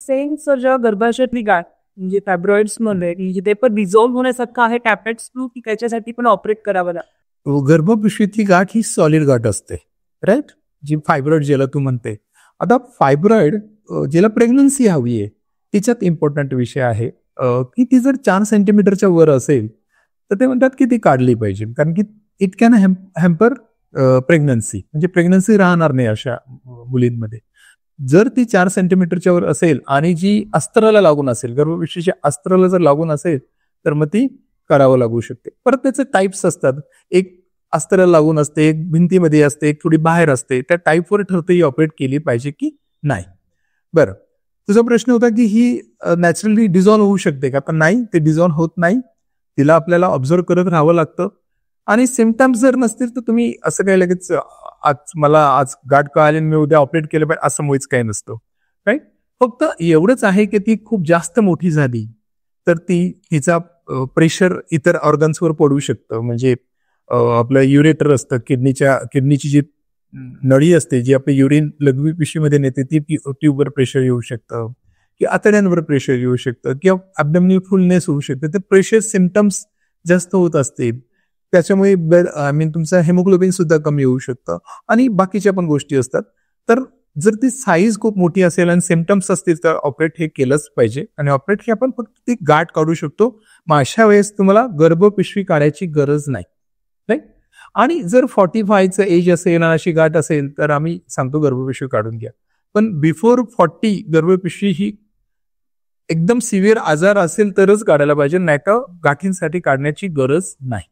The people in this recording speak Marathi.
सेन्स ज्या गर्भाशयातली गाठ म्हणजे फायब्रॉइड्स मध्ये म्हणजे ते पण रिझॉल्व्ह होण्यासारखं आहे टॅब्लेट्स थ्रू की त्याच्यासाठी पण ऑपरेट करावं लागतं? गर्भपिशवीची गाठ ही सॉलिड गाठ असते, राईट, जी फायब्रॉइड ज्याला तू म्हणते. आता फायब्रॉइड ज्याला प्रेग्नन्सी हवी आहे तिच्यात इम्पॉर्टंट विषय आहे की ती जर 4 सेंटीमीटरच्या वर असेल तर ते म्हणतात की ती काढली पाहिजे, कारण की इट कॅन हॅम्पर प्रेग्नन्सी, म्हणजे प्रेग्नन्सी राहणार नाही अशा मुलींमध्ये. जर ती 4 सेंटीमीटरच्या वर असेल आणि जी अस्त्राला लागून असेल, गर्भपिशवीच्या अस्त्राला जर लागून असेल तर मग ती करावं लागू शकते. परत त्याचे टाईप्स असतात, एक अस्त्राला लागून असते, एक भिंतीमध्ये असते, एक थोडी बाहेर असते. त्या टाईपवर ठरते ही ऑपरेट केली पाहिजे की नाही. बरं, तुझा प्रश्न होता की ही नॅचरली डिझॉल्व्ह होऊ शकते का? तर नाही, ते डिझॉल्व्ह होत नाही. तिला आपल्याला ऑब्झर्व करत राहावं लागतं. आणि सिम्पटम्स जर नसतील तर तुम्ही असं काही लगेच आज गाठ कळाली आणि मी उद्या ऑपरेट केलं पाहिजे असं मुळीच काही नसतं, राईट. फक्त एवढंच आहे की ती खूप जास्त मोठी झाली तर तिचा प्रेशर इतर ऑर्गन्सवर पडू शकतं. म्हणजे आपलं युरेटर असतं, किडनीची जी नळी असते जी आपली युरिन लघवी पिशवीमध्ये नेते ती ट्यूबवर प्रेशर येऊ शकतं, की आतड्यांवर प्रेशर येऊ शकतं, किंवा ॲब्डोमिनल फुलनेस होऊ शकतं. ते प्रेशर सिम्पटम्स जास्त होत असतील त्याच्यामुळे तुमचं हेमोग्लोबिन सुद्धा कमी होऊ शकतं आणि बाकीच्या पण गोष्टी असतात. तर जर ती साईज खूप मोठी असेल आणि सिम्पटम्स असतील तर ऑपरेट हे केलंच पाहिजे. आणि ऑपरेट हे आपण फक्त ती गाठ काढू शकतो. मग अशा वेळेस तुम्हाला गर्भपिशवी काढायची गरज नाही, राईट. आणि जर 45चं एज असेल आणि अशी गाठ असेल तर आम्ही सांगतो गर्भपिशवी काढून घ्या. पण बिफोर 40 गर्भपिशवी ही एकदम सिव्हिअर आजार असेल तरच काढायला पाहिजे, नाही तर गाठींसाठी काढण्याची गरज नाही.